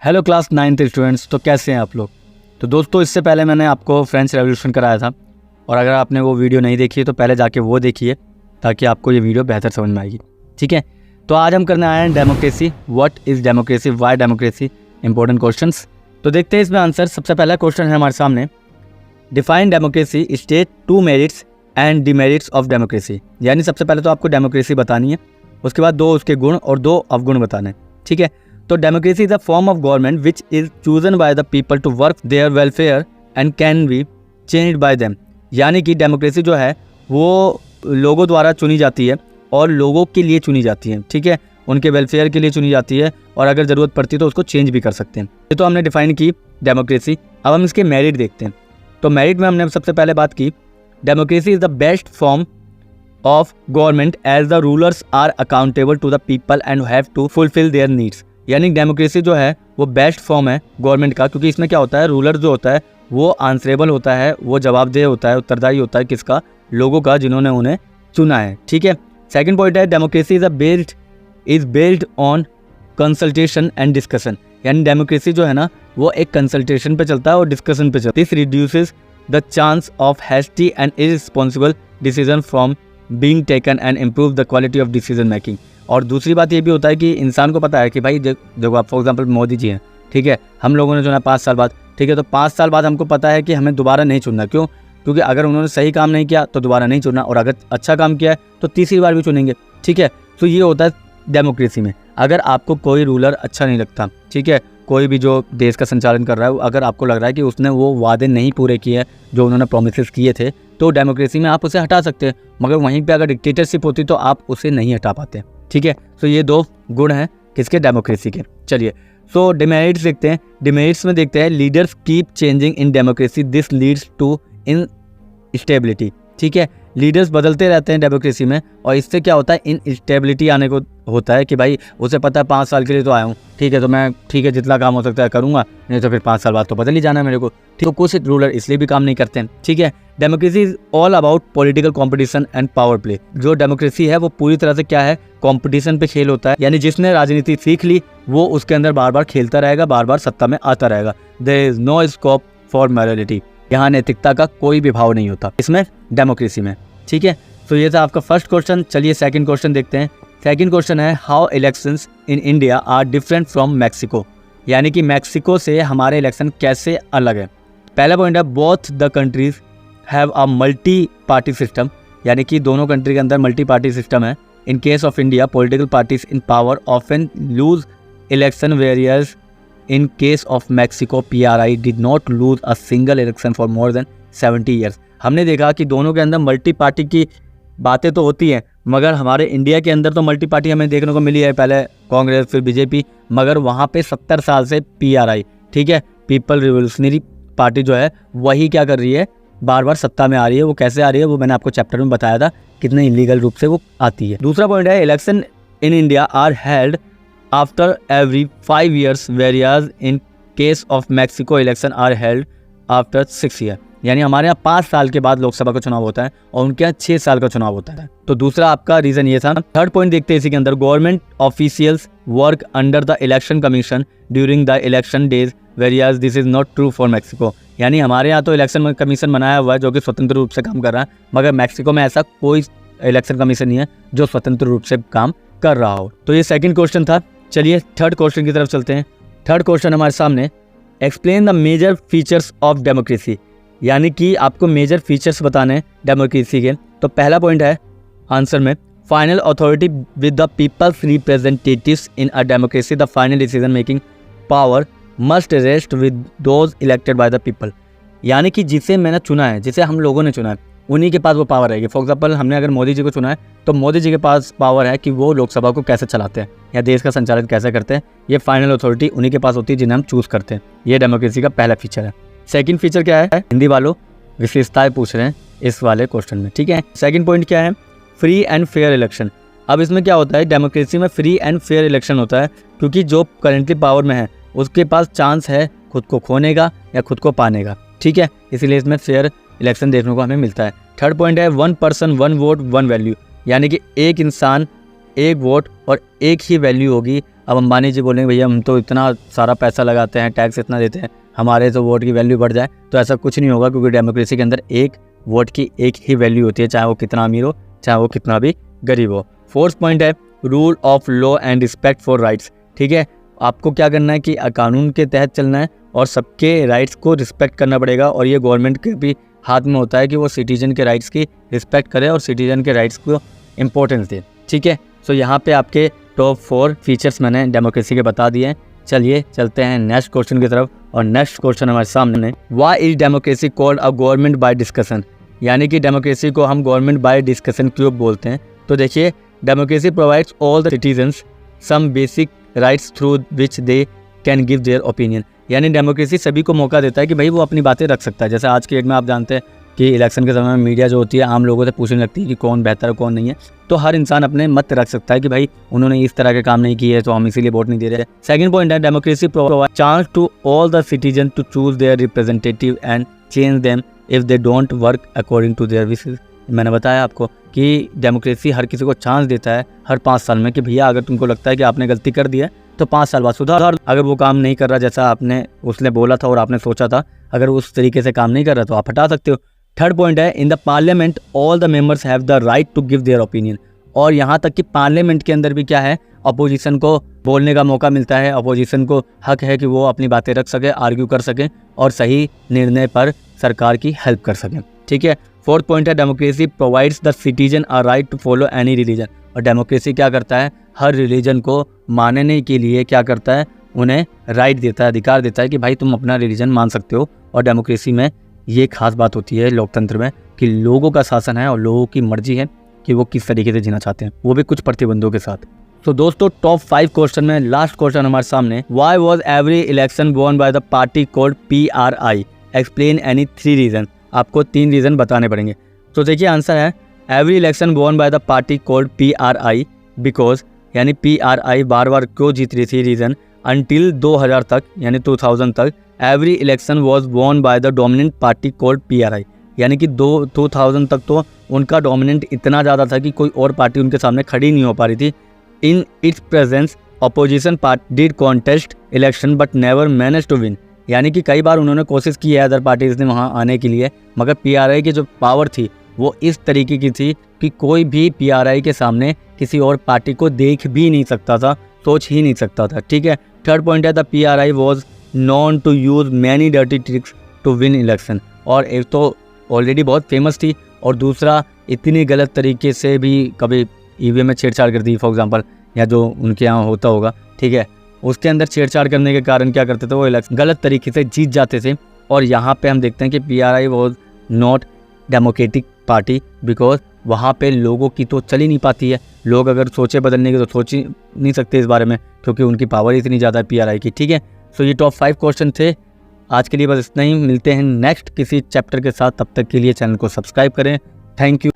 Hello class 9th students, तो कैसे हैं आप लोग। तो दोस्तों, इससे पहले मैंने आपको फ्रेंच रेवोल्यूशन कराया था, और अगर आपने वो वीडियो नहीं देखी है तो पहले जाके वो देखिए ताकि आपको ये वीडियो बेहतर समझ में आएगी। ठीक है, तो आज हम करने आए हैं democracy. What is democracy, why democracy, important questions. तो देखते हैं इसमें आंसर। सबसे पहला क्वेश्चन है हमारे सामने, define democracy, state 2 merits and demerits of democracy. यानी सबसे पहले तो आपको डेमोक्रेसी बतानी है, उसके बाद 2 उसके गुण और 2 अवगुण बताने। ठीक है, तो democracy is a form of government which is chosen by the people to work their welfare and can be changed by them. यानी कि डेमोक्रेसी जो है वो लोगों द्वारा चुनी जाती है और लोगों के लिए चुनी जाती है। ठीक है, उनके वेलफेयर के लिए चुनी जाती है और अगर ज़रूरत पड़ती है तो उसको चेंज भी कर सकते हैं। ये तो हमने डिफाइन की डेमोक्रेसी। अब हम इसके मेरिट देखते हैं। तो मेरिट में हमने सबसे पहले बात की, democracy is the best form of government as the rulers are accountable to the people and have to fulfil their needs. यानी डेमोक्रेसी जो है वो बेस्ट फॉर्म है गवर्नमेंट का, क्योंकि इसमें क्या होता है, रूलर जो होता है वो आंसरेबल होता है, वो जवाबदेह होता है, उत्तरदायी होता है किसका, लोगों का, जिन्होंने उन्हें चुना है। ठीक है, सेकंड पॉइंट है, democracy is based on consultation and discussion. यानी डेमोक्रेसी जो है ना वो एक कंसल्टेशन पे चलता है और डिस्कशन पे चलता है। This reduces the chance of hasty and irresponsible decision from being taken and improve the quality of decision making. और दूसरी बात ये भी होता है कि इंसान को पता है कि भाई देखो आप फॉर एग्जांपल मोदी जी हैं, ठीक है, हम लोगों ने चुना 5 साल बाद, ठीक है, तो 5 साल बाद हमको पता है कि हमें दोबारा नहीं चुनना। क्यों? क्योंकि अगर उन्होंने सही काम नहीं किया तो दोबारा नहीं चुनना, और अगर अच्छा काम किया है तो तीसरी बार भी चुनेंगे। ठीक है, तो ये होता है डेमोक्रेसी में। अगर आपको कोई रूलर अच्छा नहीं लगता, ठीक है, कोई भी जो देश का संचालन कर रहा है, अगर आपको लग रहा है कि उसने वो वादे नहीं पूरे किए जो उन्होंने प्रोमिसेस किए थे, तो डेमोक्रेसी में आप उसे हटा सकते हैं। मगर वहीं पे अगर डिक्टेटरशिप होती तो आप उसे नहीं हटा पाते। ठीक है, तो ये 2 गुण हैं किसके, डेमोक्रेसी के। चलिए, सो डिमेरिट्स देखते हैं। डिमेरिट्स में देखते हैं, leaders keep changing in democracy, this leads to instability. ठीक है, लीडर्स बदलते रहते हैं डेमोक्रेसी में, और इससे क्या होता है, इनस्टेबिलिटी आने को होता है कि भाई उसे पता है 5 साल के लिए तो आया हूँ, ठीक है, तो मैं ठीक है जितना काम हो सकता है करूँगा, नहीं तो फिर 5 साल बाद तो बदल ही जाना है मेरे को। ठीक, तो कुछ रूलर इसलिए भी काम नहीं करते हैं। ठीक है, democracy is all about political competition and power play. जो डेमोक्रेसी है वो पूरी तरह से क्या है, कंपटीशन पे खेल होता है। यानी जिसने राजनीति सीख ली वो उसके अंदर बार बार खेलता रहेगा, बार बार सत्ता में आता रहेगा। There is no scope for morality. यहाँ नैतिकता का कोई भी भाव नहीं होता इसमें, डेमोक्रेसी में। ठीक है, तो ये था आपका फर्स्ट क्वेश्चन। चलिए सेकंड क्वेश्चन देखते हैं। सेकंड क्वेश्चन है, how elections in India are different from Mexico. यानी कि मैक्सिको से हमारे इलेक्शन कैसे अलग है। पहला पॉइंट है, both the countries have a multi party system. यानी कि दोनों कंट्री के अंदर मल्टी पार्टी सिस्टम है। In case of India, political parties in power often lose election, whereas in case of Mexico PRI did not lose a single election for more than 70 years. हमने देखा कि दोनों के अंदर multi party की बातें तो होती हैं, मगर हमारे इंडिया के अंदर तो मल्टी पार्टी हमें देखने को मिली है, पहले कांग्रेस फिर BJP, मगर वहाँ पे 70 साल से PRI, ठीक है, पीपल रिवोल्यूशनरी पार्टी जो है वही क्या कर रही है, बार बार सत्ता में आ रही है। वो कैसे आ रही है वो मैंने आपको चैप्टर में बताया था, कितने इलीगल रूप से वो आती है। दूसरा पॉइंट है, election in India are held after every 5 years, whereas in case of Mexico election are held after 6 year. यानी हमारे यहाँ 5 साल के बाद लोकसभा का चुनाव होता है और उनके यहाँ 6 साल का चुनाव होता है। तो दूसरा आपका रीजन ये था। थर्ड पॉइंट देखते हैं इसी के अंदर, government officials work under the election commission during the election days, various this is not true for Mexico. यानी हमारे यहाँ तो इलेक्शन कमीशन बनाया हुआ है जो कि स्वतंत्र रूप से काम कर रहा है, मगर मैक्सिको में ऐसा कोई इलेक्शन कमीशन नहीं है जो स्वतंत्र रूप से काम कर रहा हो। तो ये सेकंड क्वेश्चन था। चलिए थर्ड क्वेश्चन की तरफ चलते हैं। थर्ड क्वेश्चन हमारे सामने, explain the major features of democracy. यानी कि आपको मेजर फीचर्स बताने डेमोक्रेसी के। तो पहला पॉइंट है आंसर में, final authority with the people's representatives in a democracy, the final decision making power must rest with those elected by the people. यानी कि जिसे मैंने चुना है, जिसे हम लोगों ने चुना है, उन्हीं के पास वो पावर रहेगी। फॉर एग्जाम्पल हमने अगर मोदी जी को चुना है तो मोदी जी के पास पावर है कि वो लोकसभा को कैसे चलाते हैं या देश का संचालन कैसे करते हैं। ये फाइनल अथॉरिटी उन्हीं के पास होती है जिन्हें हम चूज़ करते हैं। ये डेमोक्रेसी का पहला फीचर है। सेकंड फीचर क्या है, हिंदी वालों विशेषताएं पूछ रहे हैं इस वाले क्वेश्चन में। ठीक है, सेकंड पॉइंट क्या है, फ्री एंड फेयर इलेक्शन। अब इसमें क्या होता है, डेमोक्रेसी में फ्री एंड फेयर इलेक्शन होता है, क्योंकि जो करेंटली पावर में है उसके पास चांस है खुद को खोने का या खुद को पाने का। ठीक है, इसीलिए इसमें फेयर इलेक्शन देखने को हमें मिलता है। थर्ड पॉइंट है, 1 पर्सन 1 वोट 1 वैल्यू। यानी कि एक इंसान एक वोट और एक ही वैल्यू होगी अब अंबानी जी बोलेंगे भैया हम तो इतना सारा पैसा लगाते हैं, टैक्स इतना देते हैं, हमारे तो वोट की वैल्यू बढ़ जाए, तो ऐसा कुछ नहीं होगा, क्योंकि डेमोक्रेसी के अंदर एक वोट की एक ही वैल्यू होती है, चाहे वो कितना अमीर हो, चाहे वो कितना भी गरीब हो। फोर्थ पॉइंट है rule of law and respect for rights. ठीक है, आपको क्या करना है कि कानून के तहत चलना है और सबके राइट्स को रिस्पेक्ट करना पड़ेगा, और ये गवर्नमेंट के भी हाथ में होता है कि वो सिटीजन के राइट्स की रिस्पेक्ट करे और सिटीजन के राइट्स को इम्पोर्टेंस दे। ठीक है, सो यहाँ पे आपके टॉप 4 फीचर्स मैंने डेमोक्रेसी के बता दिए हैं। चलिए चलते हैं नेक्स्ट क्वेश्चन की तरफ, और नेक्स्ट क्वेश्चन हमारे सामने, why is democracy called a government by discussion. यानी कि डेमोक्रेसी को हम गवर्नमेंट बाय डिस्कशन क्यों बोलते हैं। तो देखिए, democracy provides all the citizens some basic rights through which they can give their opinion. यानी डेमोक्रेसी सभी को मौका देता है कि भाई वो अपनी बातें रख सकता है। जैसे आज के डेट में आप जानते हैं कि इलेक्शन के समय में मीडिया जो होती है आम लोगों से पूछने लगती है कि कौन बेहतर है कौन नहीं है, तो हर इंसान अपने मत रख सकता है कि भाई उन्होंने इस तरह के काम नहीं किए तो हम इसीलिए वोट नहीं दे रहे। सेकंड पॉइंट है democracy provide chance to all the citizen to choose their representative and change them if they don't work according to their wishes. मैंने बताया आपको कि डेमोक्रेसी हर किसी को चांस देता है हर 5 साल में कि भैया अगर तुमको लगता है कि आपने गलती कर दी है तो 5 साल बाद सुधार। अगर वो काम नहीं कर रहा जैसा आपने उसने बोला था और आपने सोचा था, अगर उस तरीके से काम नहीं कर रहा तो आप हटा सकते हो। थर्ड पॉइंट है in the parliament all the members have the right to give their opinion. और यहाँ तक कि पार्लियामेंट के अंदर भी क्या है, अपोजिशन को बोलने का मौका मिलता है, अपोजिशन को हक है कि वो अपनी बातें रख सके, आर्ग्यू कर सके और सही निर्णय पर सरकार की हेल्प कर सके। ठीक है, फोर्थ पॉइंट है democracy provides the citizen a right to follow any religion. और डेमोक्रेसी क्या करता है, हर रिलीजन को मानने के लिए क्या करता है, उन्हें राइट देता है, अधिकार देता है कि भाई तुम अपना रिलीजन मान सकते हो। और डेमोक्रेसी में ये खास बात होती है लोकतंत्र में कि लोगों का शासन है और लोगों की मर्जी है कि वो किस तरीके से जीना चाहते हैं, वो भी कुछ प्रतिबंधों के साथ। तो दोस्तों टॉप 5 क्वेश्चन में लास्ट क्वेश्चन हमारे सामने, why was every election won by the party called PRI, explain any 3 reason. आपको 3 रीजन बताने पड़ेंगे। तो देखिए आंसर है every election won by the party called PRI because, यानी PRI बार बार क्यों जीत रही थी, रीजन अनटिल 2000 तक यानी 2000 तक every election was von by the dominant party called PRI। यानी कि 2000 तक तो उनका डोमिनेंट इतना ज़्यादा था कि कोई और पार्टी उनके सामने खड़ी नहीं हो पा रही थी। In its presence opposition party did contest election but never manage to win. यानी कि कई बार उन्होंने कोशिश की है अदर पार्टीज ने वहाँ आने के लिए, मगर PRI की जो पावर थी वो इस तरीके की थी कि कोई भी PRI के सामने किसी और पार्टी को देख भी नहीं सकता था, सोच ही नहीं सकता था। ठीक है, थर्ड पॉइंट है the PRI was known to use many dirty tricks to win election. और एक तो ऑलरेडी बहुत फेमस थी, और दूसरा इतनी गलत तरीके से भी कभी EVM में छेड़छाड़ कर दी फॉर एग्जांपल, या जो उनके यहाँ होता होगा, ठीक है, उसके अंदर छेड़छाड़ करने के कारण क्या करते थे, वो इलेक्शन गलत तरीके से जीत जाते थे। और यहाँ पे हम देखते हैं कि PRI was not democratic party because वहाँ पे लोगों की तो चल ही नहीं पाती है। लोग अगर सोचे बदलने की तो सोच ही नहीं सकते इस बारे में, क्योंकि उनकी पावर इतनी ज़्यादा है PRI की। ठीक है, सो ये टॉप 5 क्वेश्चन थे आज के लिए, बस इतना ही। मिलते हैं नेक्स्ट किसी चैप्टर के साथ, तब तक के लिए चैनल को सब्सक्राइब करें। Thank you.